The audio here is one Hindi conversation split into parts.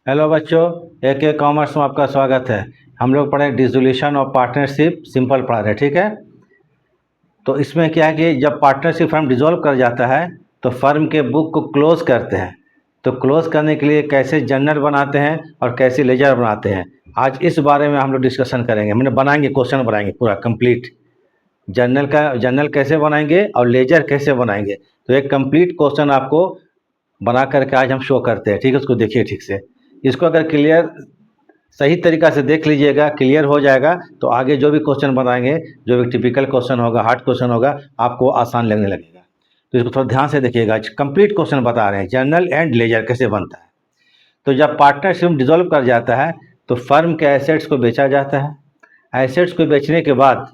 हेलो बच्चों, AK कॉमर्स में आपका स्वागत है। हम लोग पढ़े डिसोल्यूशन ऑफ पार्टनरशिप, सिंपल पढ़ा रहे हैं, ठीक है। तो इसमें क्या है कि जब पार्टनरशिप फर्म डिसॉल्व कर जाता है तो फर्म के बुक को क्लोज करते हैं। तो क्लोज करने के लिए कैसे जर्नल बनाते हैं और कैसे लेजर बनाते हैं, आज इस बारे में हम लोग डिस्कशन करेंगे। मैंने बनाएंगे, क्वेश्चन बनाएंगे पूरा कंप्लीट। जर्नल कैसे बनाएंगे और लेजर कैसे बनाएंगे, तो एक कंप्लीट क्वेश्चन आपको बना करके आज हम शो करते हैं, ठीक है। उसको देखिए ठीक से। इसको अगर क्लियर सही तरीक़ा से देख लीजिएगा, क्लियर हो जाएगा तो आगे जो भी क्वेश्चन बनाएंगे, जो भी टिपिकल क्वेश्चन होगा, हार्ड क्वेश्चन होगा, आपको आसान लगने लगेगा। तो इसको थोड़ा ध्यान से देखिएगा। कंप्लीट क्वेश्चन बता रहे हैं, जर्नल एंड लेजर कैसे बनता है। तो जब पार्टनरशिप डिसॉल्व कर जाता है तो फर्म के एसेट्स को बेचा जाता है। एसेट्स को बेचने के बाद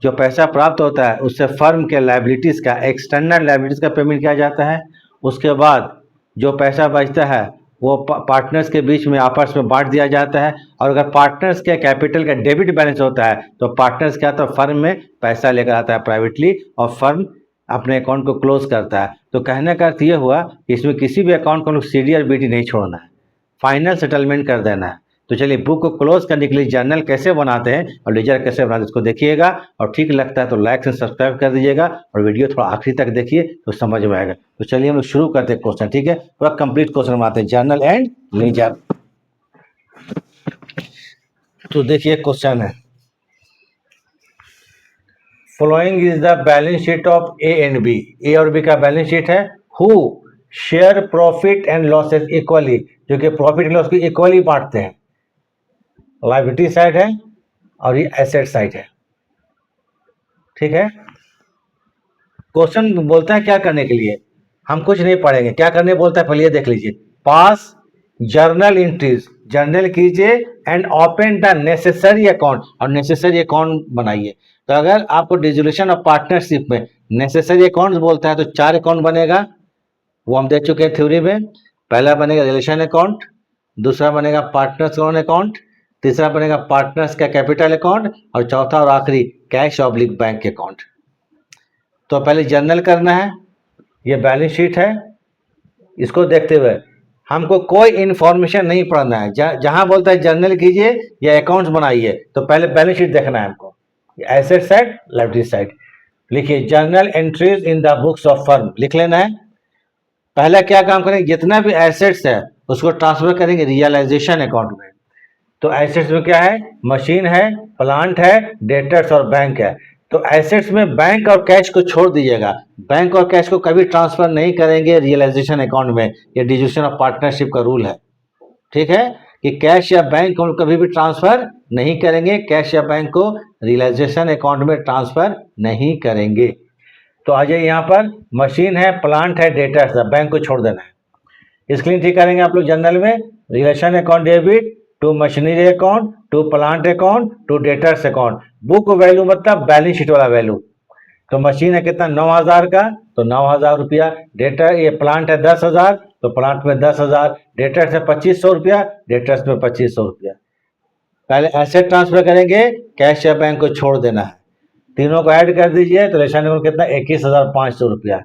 जो पैसा प्राप्त होता है उससे फर्म के लायबिलिटीज़ का, एक्सटर्नल लायबिलिटीज़ का पेमेंट किया जाता है। उसके बाद जो पैसा बचता है वो पार्टनर्स के बीच में आपस में बांट दिया जाता है। और अगर पार्टनर्स के कैपिटल का डेबिट बैलेंस होता है तो पार्टनर्स क्या, तो फर्म में पैसा लेकर आता है प्राइवेटली, और फर्म अपने अकाउंट को क्लोज करता है। तो कहने का अर्थ ये हुआ कि इसमें किसी भी अकाउंट को CD और BD नहीं छोड़ना है, फाइनल सेटलमेंट कर देना है। तो चलिए, बुक को क्लोज करने के लिए जर्नल कैसे बनाते हैं और लेजर कैसे बनाते हैं इसको देखिएगा। और ठीक लगता है तो लाइक से सब्सक्राइब कर दीजिएगा और वीडियो थोड़ा आखिरी तक देखिए तो समझ में आएगा। तो चलिए हम लोग शुरू करते हैं क्वेश्चन, ठीक है। पूरा कंप्लीट क्वेश्चन बनाते हैं, जर्नल एंड लेजर। तो देखिए क्वेश्चन है, following is the balance sheet of A and B। ए और बी का बैलेंस शीट है। Who share profit and losses equally, जो कि प्रॉफिट एंड लॉस को इक्वली बांटते हैं। लायबिलिटी साइड है और ये एसेट साइड है, ठीक है। क्वेश्चन बोलता है क्या करने के लिए, हम कुछ नहीं पढ़ेंगे, क्या करने बोलता है पहले ये देख लीजिए। पास जर्नल एंट्रीज, जर्नल कीजिए and open the necessary account, और नेसेसरी अकाउंट बनाइए। तो अगर आपको डिसोल्यूशन ऑफ पार्टनरशिप में नेसेसरी अकाउंट बोलता है तो 4 अकाउंट बनेगा, वो हम देख चुके हैं थ्योरी में। पहला बनेगा रिलेशन अकाउंट, दूसरा बनेगा पार्टनर्स ओन अकाउंट, तीसरा बनेगा पार्टनर्स का कैपिटल अकाउंट, और चौथा और आखिरी कैश ऑब्लिक बैंक अकाउंट। तो पहले जर्नल करना है, ये बैलेंस शीट है। इसको देखते हुए हमको कोई इन्फॉर्मेशन नहीं पढ़ना है। जहां बोलता है जर्नल कीजिए या अकाउंट्स बनाइए तो पहले बैलेंस शीट देखना है हमको, एसेट साइड, लायबिलिटी साइड। लिखिए journal entries in the books of firm, लिख लेना है। पहला क्या काम करेंगे, जितना भी एसेट्स है उसको ट्रांसफर करेंगे रियलाइजेशन अकाउंट में। तो एसेट्स में क्या है, मशीन है, प्लांट है, डेटर्स और बैंक है। तो एसेट्स में बैंक और कैश को छोड़ दीजिएगा, बैंक और कैश को कभी ट्रांसफर नहीं करेंगे रियलाइजेशन अकाउंट में। ये डिसोल्यूशन ऑफ पार्टनरशिप का रूल है, ठीक है, कि कैश या बैंक को कभी भी ट्रांसफर नहीं करेंगे, कैश या बैंक को रियलाइजेशन अकाउंट में ट्रांसफर नहीं करेंगे। तो आ जाइए यहाँ पर, मशीन है, प्लांट है, डेटर्स है, बैंक को छोड़ देना है। इसके लिए ठीक करेंगे आप लोग जर्नल में, realisation account debit to machinery account, to plant account, to debtors account. Book value मतलब बैलेंस शीट वाला वैल्यू। तो मशीन है कितना, 9,000 का, तो 9,000 रुपया। डेटर, ये प्लांट है 10,000, तो प्लांट में 10,000। डेटर्स है 2,500 रुपया, डेटर्स में 2,500 रुपया। पहले एसेट ट्रांसफर करेंगे, कैश या बैंक को छोड़ देना है। तीनों को ऐड कर दीजिए तो रिलेशन अकाउंट कितना, 21,500 रुपया।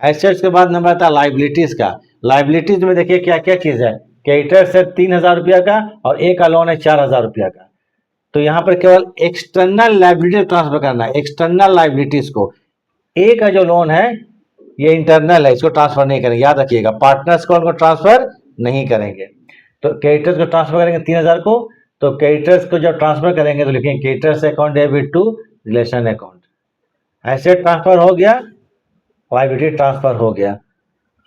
एसेट्स के बाद नंबर आता है लाइबिलिटीज का। लाइबिलिटीज में देखिए क्या क्या चीज है, क्रेडिटर्स है 3,000 रुपया का और एक का लोन है 4,000 रुपया का। तो यहाँ पर केवल एक्सटर्नल लाइबिलिटी ट्रांसफर करना है, एक्सटर्नल लाइबिलिटीज को। ए का जो लोन है ये इंटरनल है, इसको ट्रांसफर नहीं करेंगे, याद रखिएगा। पार्टनर्स को उनको ट्रांसफर नहीं करेंगे। तो क्रेडिटर्स को ट्रांसफर करेंगे 3,000 को, तो क्रेडिटर्स को जब ट्रांसफर करेंगे तो लिखेंगे creditors account debit to realisation account. Asset transfer हो गया, लायबिलिटी ट्रांसफर हो गया,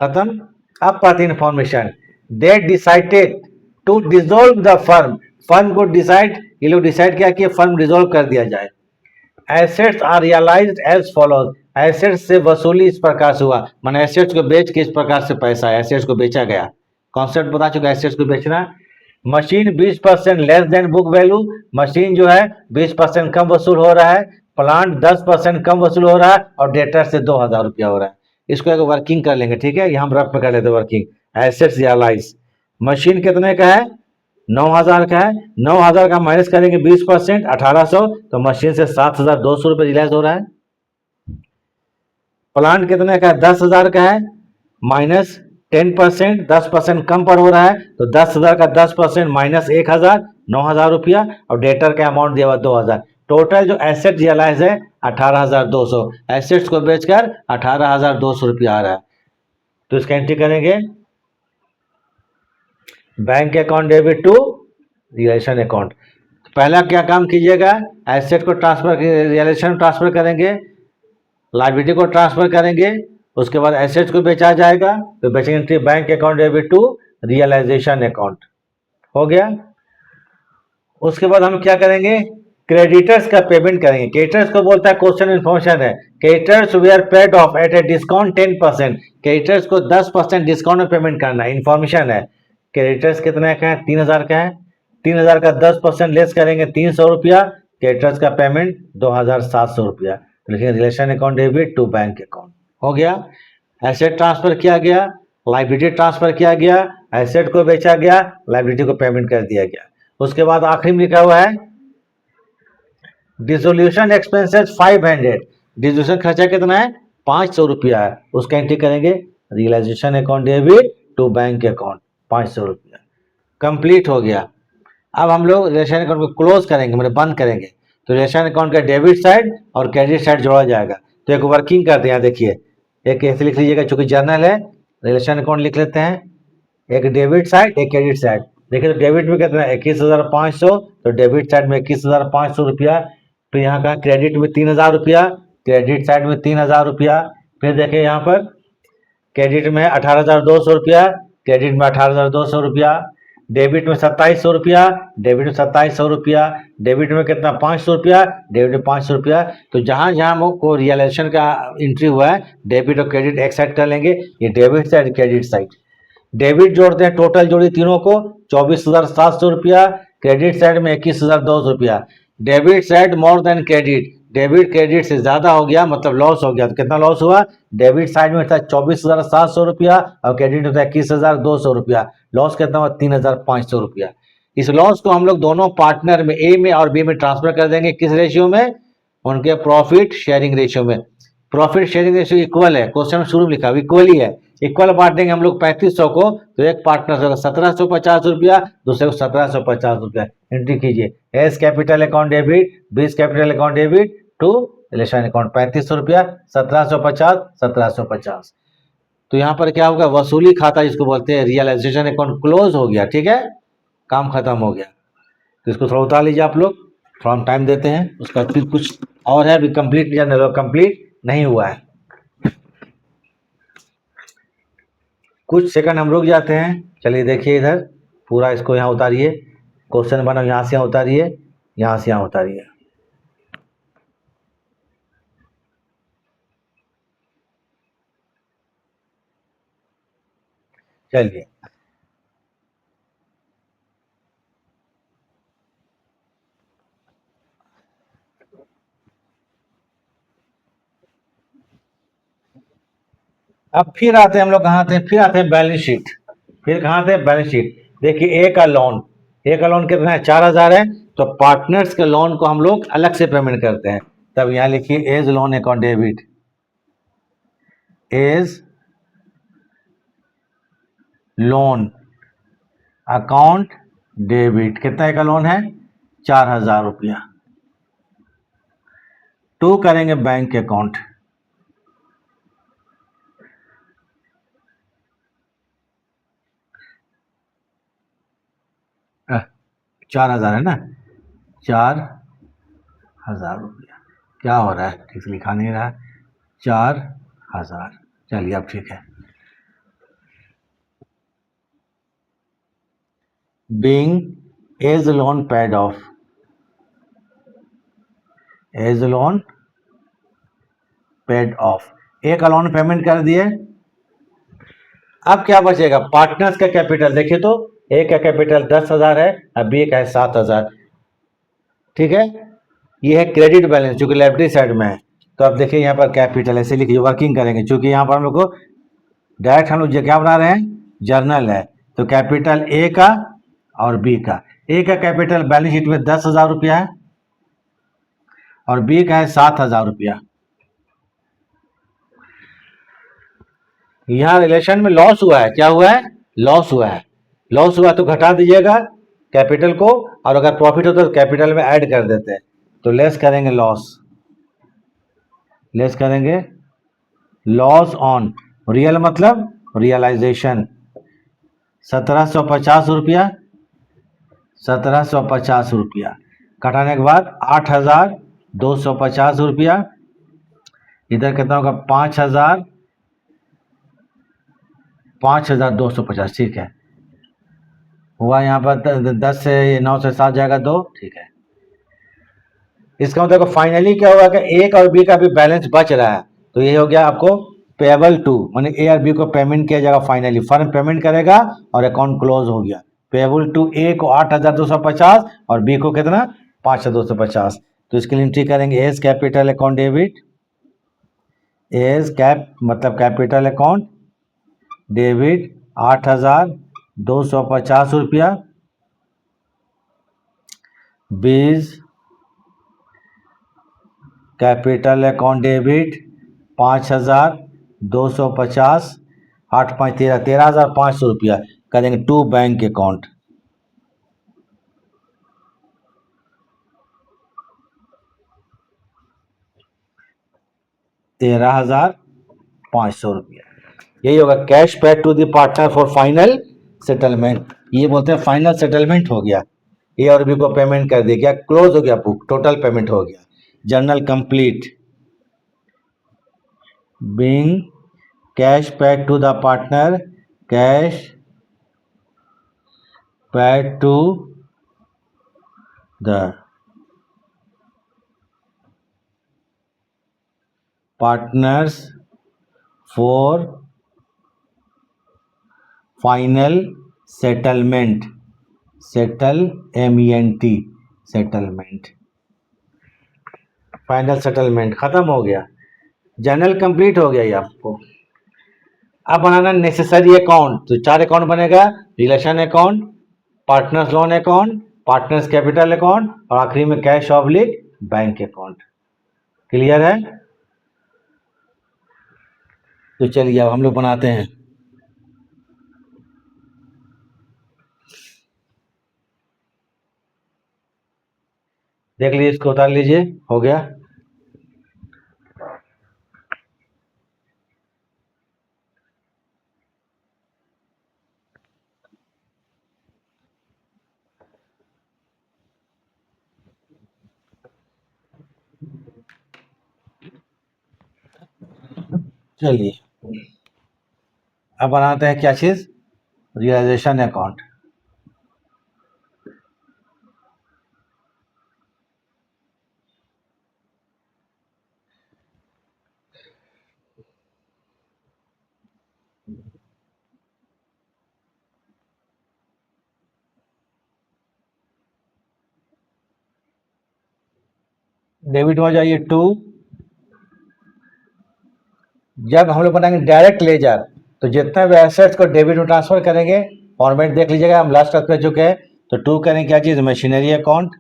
खत्म। अब पाती information, they decided to dissolve the firm. Firm को डिसाइड, ये लोग डिसाइड किया कि फर्म डिसॉल्व कर दिया जाए। Assets are realised as follows, assets से वसूली इस प्रकार से हुआ, माने एसेट्स को बेच के इस प्रकार से पैसा, एसेट्स को बेचा गया। कॉन्सेप्ट बता चुका, एसेट्स को बेचना। Machine 20% less than book value, machine जो है 20% कम वसूल हो रहा है। प्लांट 10% कम वसूल हो रहा है और डेटर से 2,000 रुपया हो रहा है। इसको एक वर्किंग कर लेंगे, ठीक है, यहाँ हम रफ पे कर लेते हैं वर्किंग। एसेट्स रियलाइज, मशीन कितने का है, 9,000 का है। 9,000 का माइनस करेंगे 20%, 1,800, तो मशीन से 7,200 रुपये रियलाइज हो रहा है। प्लांट कितने का है, 10,000 का है, माइनस 10%, 10% कम पर हो रहा है तो 10,000 का 10% माइनस 1,000, 9,000 रुपया, और डेटर का अमाउंट दिया हुआ 2,000। टोटल जो एसेट रियलाइज है 18,200, एसेट्स को बेचकर 18,200 रुपया आ रहा है। तो इसका एंट्री करेंगे bank account debit to realisation account. पहला क्या काम कीजिएगा, एसेट को ट्रांसफर, रियलाइजेशन ट्रांसफर करेंगे, लायबिलिटी को ट्रांसफर करेंगे, उसके बाद एसेट्स को बेचा जाएगा, तो बेचेंगे entry bank account debit to realisation account. हो गया। उसके बाद हम क्या करेंगे, क्रेडिटर्स का पेमेंट करेंगे। क्रेडिटर्स को बोलता है, क्वेश्चन इन्फॉर्मेशन है, creditors we are paid off at a discount 10%। Creditors को 10% डिस्काउंट में पेमेंट करना है, इन्फॉर्मेशन है। क्रेडिटर्स कितने का है, 3,000 का है, 3,000 का 10% लेस करेंगे 300 रुपया, क्रेडिटर्स का पेमेंट 2,700 रुपया। लिखेंगे realisation account debit to bank account. हो गया। एसेट ट्रांसफर किया गया, लायबिलिटी ट्रांसफर किया गया, एसेट को बेचा गया, लायबिलिटी को पेमेंट कर दिया गया। उसके बाद आखिरी में लिखा हुआ है डिसोल्यूशन एक्सपेंसेस 500। डिसोल्यूशन खर्चा कितना है, 500 रुपया है, उसका एंट्री करेंगे realisation account debit to bank account, 500 रुपया। कंप्लीट हो गया। अब हम लोग रिलेशन अकाउंट को क्लोज करेंगे, मतलब बंद करेंगे। तो रिलेशन अकाउंट का डेबिट साइड और क्रेडिट साइड जोड़ा जाएगा। तो एक वर्किंग करते हैं, देखिए एक ऐसे लिख लीजिएगा, चूंकि जर्नल है, रिलेशन अकाउंट लिख लेते हैं, एक डेबिट साइड एक क्रेडिट साइड। देखिए तो डेबिट में कितना है 21,500, तो डेबिट साइड में 21,500 रुपया। फिर यहाँ का क्रेडिट में 3,000 रुपया, क्रेडिट साइड में 3,000 रुपया। फिर देखिए यहाँ पर क्रेडिट में 18,200 रुपया, क्रेडिट में 18,200 रुपया, डेबिट में 2,700 रुपया, डेबिट में 2,700 रुपया, डेबिट में कितना 500 रुपया, डेबिट में 500 रुपया। तो जहाँ जहाँ को रियलाइजेशन का एंट्री हुआ है, डेबिट और क्रेडिट एक साइड कर लेंगे, ये debit side credit side. Debit जोड़ते हैं, टोटल जोड़ी तीनों को 24,700 रुपया, क्रेडिट साइड में 21,200 रुपया। Debit side more than credit, debit credit से ज्यादा हो गया मतलब लॉस हो गया। तो कितना लॉस हुआ, डेबिट साइड में था 24,700 रुपया और क्रेडिट में था 21,200 रुपया। लॉस कितना हुआ, 3,500 रुपया। इस लॉस को हम लोग दोनों पार्टनर में, ए में और बी में ट्रांसफर कर देंगे। किस रेशियो में, उनके प्रॉफिट शेयरिंग रेशियो में। प्रॉफिट शेयरिंग रेशियो इक्वल है, क्वेश्चन शुरू में लिखा इक्वल ही है। इक्वल बांटेंगे हम लोग 3500 को, तो एक पार्टनर से 1,750 रुपया, दूसरे को 1,750 रुपया। एंट्री कीजिए, A's capital account debit, B's capital account debit to realisation account 3500 रुपया, 1,750, 1,750। तो यहाँ पर क्या होगा, वसूली खाता जिसको बोलते हैं, रियलाइजेशन अकाउंट क्लोज हो गया। ठीक है, काम खत्म हो गया। तो इसको थोड़ा उतार लीजिए आप लोग, थोड़ा हम टाइम देते हैं। उसका फिर कुछ और है, अभी कंप्लीट कंप्लीट नहीं हुआ है, कुछ सेकंड हम रुक जाते हैं। चलिए देखिए इधर पूरा इसको यहाँ उतारिए, क्वेश्चन बना यहाँ से यहाँ उतारिए, यहाँ से यहाँ उतारिए। चलिए अब फिर आते हैं हम लोग, कहाँ आते हैं, फिर आते हैं बैलेंस शीट। फिर कहाँ आते हैं, बैलेंस शीट। देखिए ए का लोन, ए का लोन कितना है, 4,000 है। तो पार्टनर्स के लोन को हम लोग अलग से पेमेंट करते हैं। तब यहाँ लिखिए A's loan account debit, A's loan account debit. कितना का लोन है, 4,000 रुपया। टू करेंगे बैंक अकाउंट, अ, 4,000 है ना, 4,000 रुपया। क्या हो रहा है, ठीक से लिखा नहीं रहा है, 4,000। चलिए अब ठीक है। Being as loan paid off, as loan paid off, ए का लोन पेमेंट कर दिए। अब क्या बचेगा, पार्टनर्स का कैपिटल। देखिए तो ए का कैपिटल 10,000 है और बी का है 7,000। ठीक है, ये है क्रेडिट बैलेंस जो कि लायबिलिटी साइड में है। तो अब देखिए यहाँ पर कैपिटल ऐसे लिखिए, वर्किंग करेंगे, क्योंकि यहाँ पर हम लोग को डायरेक्ट हम लोग क्या बना रहे हैं, जर्नल है। तो कैपिटल ए का और बी का, ए का कैपिटल बैलेंस शीट में 10,000 रुपया है और बी का है 7,000 रुपया। यहाँ रिलेशन में लॉस हुआ है, क्या हुआ है, लॉस हुआ है। लॉस हुआ तो घटा दीजिएगा कैपिटल को, और अगर प्रॉफिट होता है तो कैपिटल में ऐड कर देते हैं। तो लेस करेंगे लॉस, लेस करेंगे लॉस ऑन रियल मतलब रियलाइजेशन 1750 रुपया, 1750 रुपया घटाने के बाद 8250 रुपया, इधर कितना होगा 5000, 5250, ठीक है। हुआ यहाँ पर 10 से 9 से 7 जाएगा 2, ठीक है। इसका मतलब फाइनली क्या होगा कि ए और बी का भी बैलेंस बच रहा है, तो ये हो गया आपको पेएबल टू, माने ए और बी को पेमेंट किया जाएगा। फाइनली फर्म पेमेंट करेगा और अकाउंट क्लोज हो गया। पेएबल टू ए को 8250 और बी को कितना 5250। तो इसके लिए एंट्री करेंगे A's capital account debit, A's cap मतलब कैपिटल अकाउंट डेबिट 8250 रुपया, 20 कैपिटल अकाउंट डेबिट 5250, 8 5 13, 13,500 रुपया करेंगे टू बैंक अकाउंट। 13,500 रुपया, यही होगा cash paid to the partner for final settlement. ये बोलते हैं फाइनल सेटलमेंट हो गया, ए और बी को पेमेंट कर दिया, क्या क्लोज हो गया बुक, टोटल पेमेंट हो गया। Journal complete, being cash paid to the partner, cash paid to the partners for final settlement, settlement, settlement, final settlement खत्म हो गया। जर्नल कंप्लीट हो गया ये आपको। अब बनाना नेसेसरी अकाउंट, तो 4 अकाउंट बनेगा, realisation account, partners loan account, partners capital account और आखिरी में cash oblique bank account. Clear है? तो चलिए अब हम लोग बनाते हैं। देख लीजिए, इसको उतार लीजिए, हो गया। चलिए अब बनाते हैं क्या चीज, रियलाइजेशन अकाउंट। डेबिट में जाइए टू। जब हम लोग बनाएंगे डायरेक्ट लेजर, तो जितने भी एसेट्स को डेबिट में ट्रांसफर करेंगे, फॉर्मेट देख लीजिएगा, हम लास्ट कर चुके हैं। तो टू करेंगे क्या चीज, मशीनरी अकाउंट,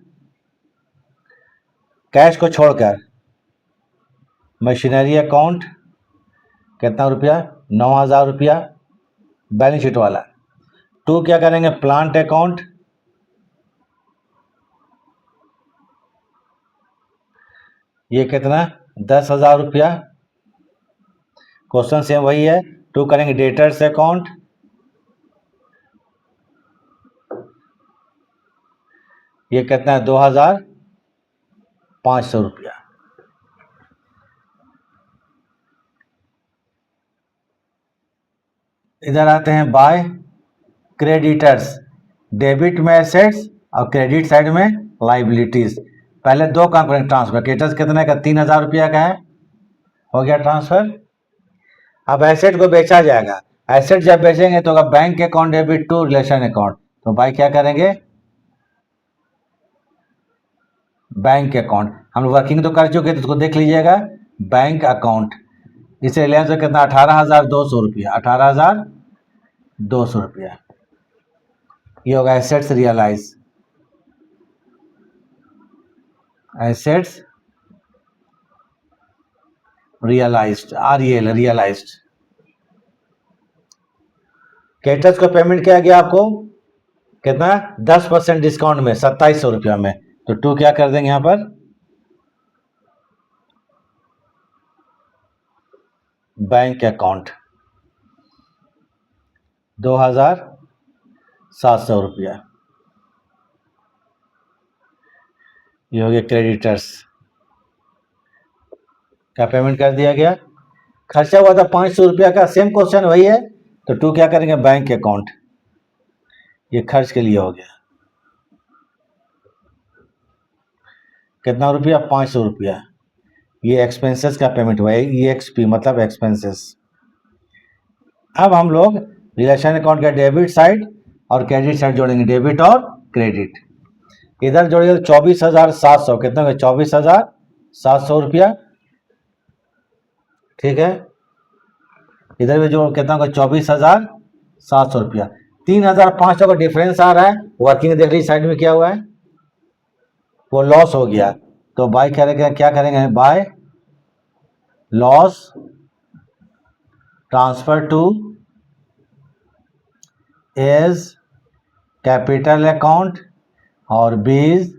कैश को छोड़कर मशीनरी अकाउंट, कितना रुपया 9,000 रुपया बैलेंस शीट वाला। टू क्या करेंगे, प्लांट अकाउंट, ये कितना 10,000 रुपया। क्वेश्चन सेम वही है। टू करेंगे डेटर्स अकाउंट, ये कितना है 2,500 रुपया। इधर आते हैं बाय क्रेडिटर्स, डेबिट में एसेट्स और क्रेडिट साइड में लाइबिलिटीज। पहले दो काम करेंगे ट्रांसफर, क्रेडिटर्स कितने का 3,000 रुपया का है, हो गया ट्रांसफर। अब एसेट को बेचा जाएगा, एसेट जब बेचेंगे तो होगा bank account debit to realisation account. तो भाई क्या करेंगे, बैंक अकाउंट, हम वर्किंग तो कर चुके थे, उसको देख लीजिएगा। बैंक अकाउंट, इसे रिलायंस में कितना 18,200 रुपया, 18,200 रुपया, ये होगा assets realise, assets realised, REL realised. Creditors को पेमेंट किया गया आपको कितना, 10% डिस्काउंट में 2700 रुपया में। तो 2 क्या कर देंगे यहां पर, बैंक अकाउंट 2700 रुपया, ये हो गया क्रेडिटर्स का पेमेंट कर दिया गया। खर्चा हुआ था 500 रुपया का, सेम क्वेश्चन वही है। तो 2 क्या करेंगे, बैंक अकाउंट, ये खर्च के लिए हो गया कितना रुपया, 500 रुपया। ये एक्सपेंसेस का पेमेंट हुआ है, EXP मतलब एक्सपेंसेस। अब हम लोग रिलेशन अकाउंट का डेबिट साइड और क्रेडिट साइड जोड़ेंगे, डेबिट और क्रेडिट। इधर जोड़िए 24,700, कितना होगा, 24,700 रुपया, ठीक है। इधर भी जो कितना होगा, 24,700 रुपया। 3,500 का डिफरेंस आ रहा है, वर्किंग देख लीजिए साइड में क्या हुआ है, वो लॉस हो गया। तो बाय करेंगे, क्या करेंगे, by loss transfer to A's capital account और बीज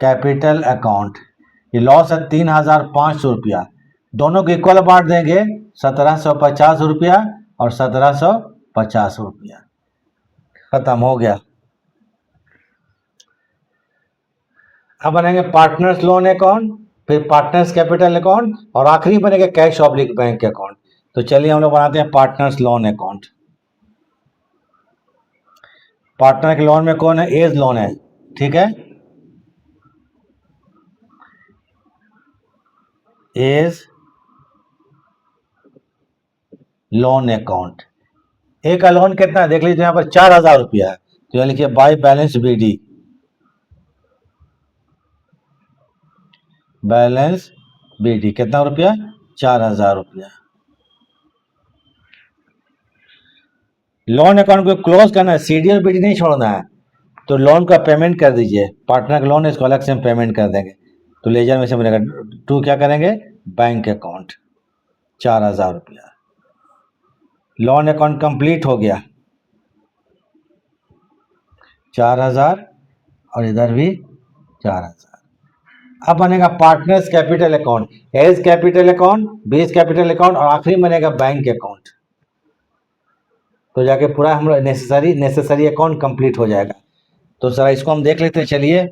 कैपिटल अकाउंट। ये लॉस है 3,500 रुपया, दोनों को इक्वल बांट देंगे, 1,750 रुपया और 1,750 रुपया, खत्म हो गया। अब बनेंगे पार्टनर्स लोन अकाउंट, फिर पार्टनर्स कैपिटल अकाउंट और आखिरी बनेगा कैश ऑब्लिक बैंक अकाउंट। तो चलिए हम लोग बनाते हैं पार्टनर्स लोन अकाउंट। पार्टनर के लोन में कौन है, एज लोन है, ठीक है, एज लोन अकाउंट। ए का लोन कितना है देख लीजिए, यहाँ पर 4,000 रुपया है। तो यहाँ लिखिए by balance BD, balance BD कितना रुपया, 4,000 रुपया। लोन अकाउंट को क्लोज करना है, CD और BD नहीं छोड़ना है। तो लोन का पेमेंट कर दीजिए, पार्टनर का लोन है, इसको अलग से हम पेमेंट कर देंगे। तो लेजर में से बनेगा 2 क्या करेंगे, बैंक अकाउंट 4,000 रुपया। लोन अकाउंट कंप्लीट हो गया, 4,000 और इधर भी 4,000। अब बनेगा partners capital account, A's capital account, B's capital account और आखिरी बनेगा बैंक अकाउंट। तो जाके पूरा हम नेसेसरी अकाउंट कंप्लीट हो जाएगा। तो जरा इसको हम देख लेते हैं, चलिए,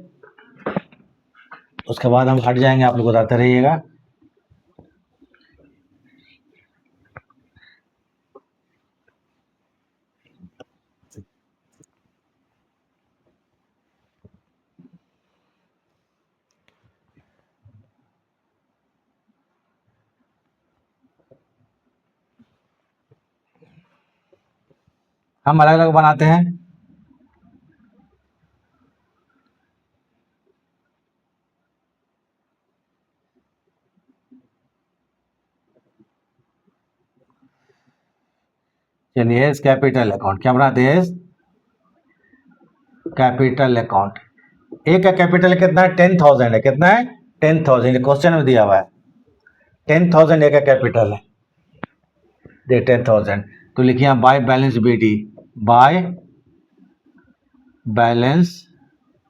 उसके बाद हम हट जाएंगे, आप लोग बताते रहिएगा। हम अलग अलग बनाते हैं। चलिए एज कैपिटल अकाउंट, क्या बनाते हैं, कैपिटल अकाउंट। ए का कैपिटल कितना है, 10,000 है, कितना है, 10,000, क्वेश्चन में दिया हुआ है 10,000 ए का कैपिटल है, दे 10,000। तो लिखिए by balance BD, by balance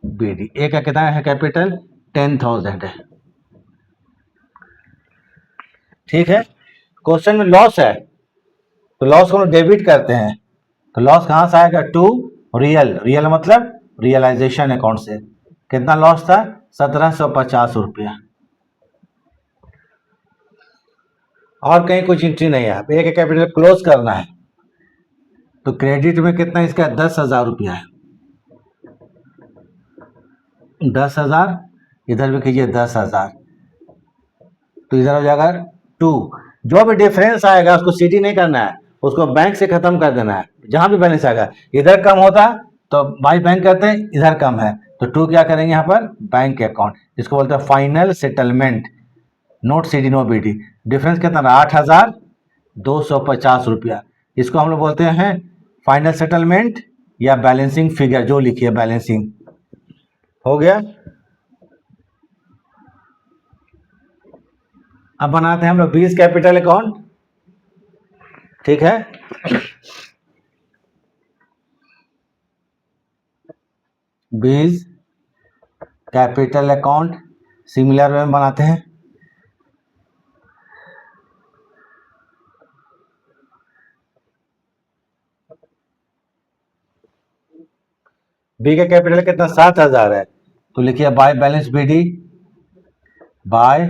BD। ए का कितना है कैपिटल, 10,000 है, ठीक है। क्वेश्चन में लॉस है, तो लॉस को हम डेबिट करते हैं। तो लॉस कहां से आएगा, टू रियल मतलब रियलाइजेशन अकाउंट से। कितना लॉस था, 1,750 रुपया। और कहीं कुछ एंट्री नहीं है, ए का कैपिटल क्लोज करना है। तो क्रेडिट में कितना इसका, 10,000 रुपया है, 10,000, इधर भी कीजिए 10,000। तो इधर हो जाएगा 2। जो भी डिफरेंस आएगा उसको CD नहीं करना है, उसको बैंक से खत्म कर देना है। जहां भी बैलेंस आएगा, इधर कम होता तो बाई बैंक करते हैं, इधर कम है तो 2 क्या करेंगे यहाँ पर, बैंक अकाउंट, इसको बोलते हैं final settlement, note CD no BD। Difference कितना, 8,250 रुपया। इसको हम लोग बोलते हैं फाइनल सेटलमेंट या बैलेंसिंग फिगर, जो लिखिए बैलेंसिंग। हो गया। अब बनाते हैं हम लोग बीज कैपिटल अकाउंट, ठीक है। बीज कैपिटल अकाउंट सिमिलर वे में बनाते हैं। बी का कैपिटल कितना 7,000 है, तो लिखिए by balance BD, by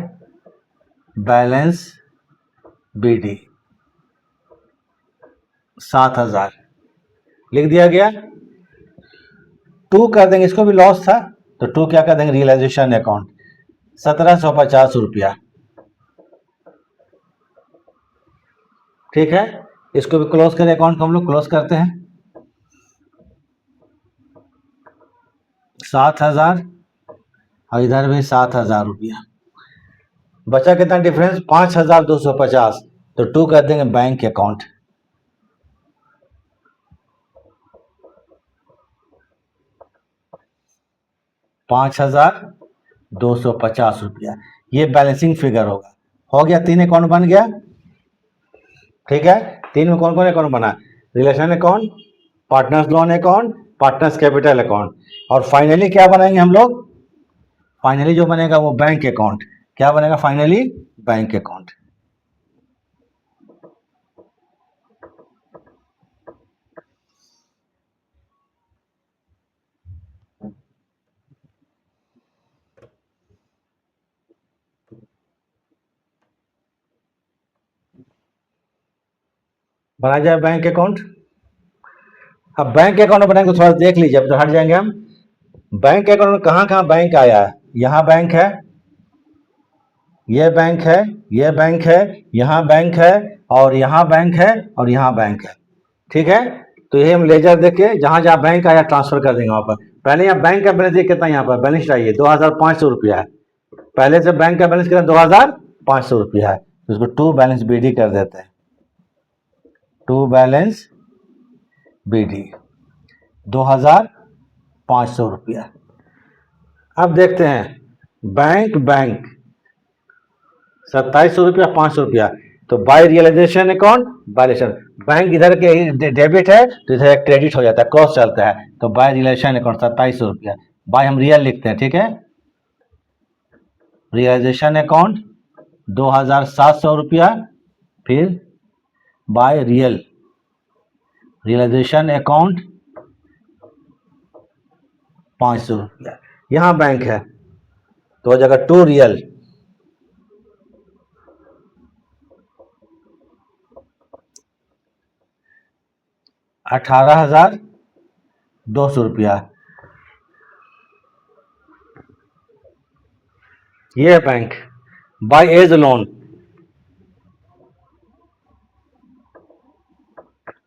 balance BD 7,000 लिख दिया गया। 2 कर देंगे, इसको भी लॉस था तो 2 क्या कर देंगे, रियलाइजेशन अकाउंट 1750 रुपया। ठीक है, इसको भी क्लोज करें, अकाउंट को हम लोग क्लोज करते हैं। 7,000 और इधर भी 7,000 रुपया। बचा कितना डिफरेंस, 5,250, तो 2 कर देंगे बैंक अकाउंट। ₹5,250 रुपया, ये बैलेंसिंग फिगर होगा। हो गया, 3 अकाउंट बन गया। ठीक है, 3 में कौन कौन अकाउंट बना, realisation account, partners loan account, partners capital account, और फाइनली क्या बनाएंगे हम लोग, फाइनली जो बनेगा वो बैंक अकाउंट। क्या बनेगा फाइनली, बैंक अकाउंट। बना जाए बैंक अकाउंट। अब बैंक अकाउंट बनाएंगे तो थोड़ा देख लीजिए, अब तो हट जाएंगे हम। बैंक अकाउंट में कहाँ कहाँ बैंक आया है, यहाँ बैंक है, ये बैंक है, ये बैंक है, यहाँ बैंक है, और यहाँ बैंक है, और यहाँ बैंक है। ठीक है, तो ये हम लेजर देख के जहाँ जहाँ बैंक आया ट्रांसफर कर देंगे वहाँ पर। पहले यहाँ बैंक का बैलेंस कितना, यहाँ पर बैलेंस चाहिए 2,500 रुपया है। पहले से बैंक का बैलेंस कितना 2,500 रुपया है, तो इसको टू बैलेंस बीडी कर देते हैं। टू बैलेंस बीडी 2,500 रुपया। अब देखते हैं बैंक 2700 रुपया 500 रुपया, तो by realisation account balance bank इधर के डेबिट है तो इधर क्रेडिट हो जाता है, क्रॉस चलता है, तो बाय रियलाइजेशन अकाउंट 2700 रुपया। बाय हम रियल लिखते हैं, ठीक है, रियलाइजेशन अकाउंट 2,700 रुपया, फिर बाय रियलाइजेशन अकाउंट 500 रुपया। यहाँ बैंक है तो जगह टू रियल, ₹18,200 रुपया। ये है bank. By A's loan,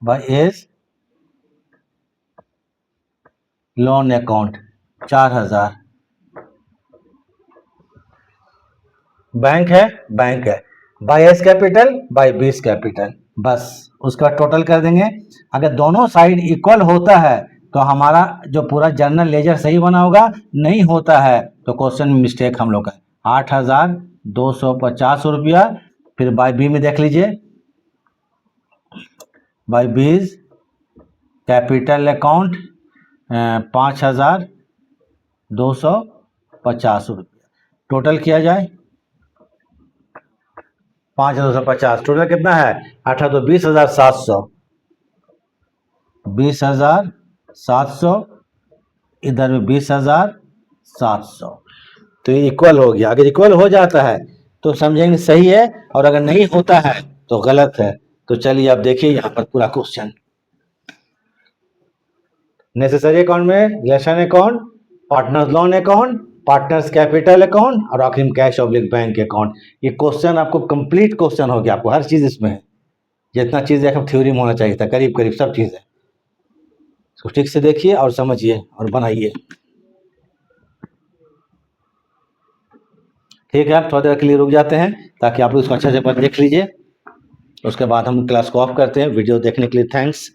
by A's loan account 4,000। Bank है, बैंक है, by A's capital by B's capital, बस उसका टोटल कर देंगे। अगर दोनों साइड इक्वल होता है तो हमारा जो पूरा जर्नल लेजर सही बना होगा, नहीं होता है तो क्वेश्चन में मिस्टेक हम लोग का। 8,250 रुपया, फिर बाय बी में देख लीजिए, बाय बीज कैपिटल अकाउंट 5,250 रुपया। टोटल किया जाए 5,250, टोटल कितना है 18, तो 20,700, 20,700, इधर में 20,700, तो ये इक्वल हो गया। अगर इक्वल हो जाता है तो समझेंगे सही है, और अगर नहीं होता है तो गलत है। तो चलिए आप देखिए यहाँ पर पूरा क्वेश्चन। नेसेसरी अकाउंट में realisation account, partners loan account, partners capital account, और आखिर में कैश ऑब्लिक बैंक अकाउंट। ये क्वेश्चन आपको कंप्लीट क्वेश्चन हो गया, आपको हर चीज इसमें है, जितना चीज है थ्योरी में होना चाहिए था, करीब करीब सब चीज है। इसको ठीक से देखिए और समझिए और बनाइए। ठीक है, आप थोड़ी देर के लिए रुक जाते हैं ताकि आप लोग इसको अच्छे से देख लीजिए, उसके बाद हम क्लास को ऑफ करते हैं। वीडियो देखने के लिए थैंक्स।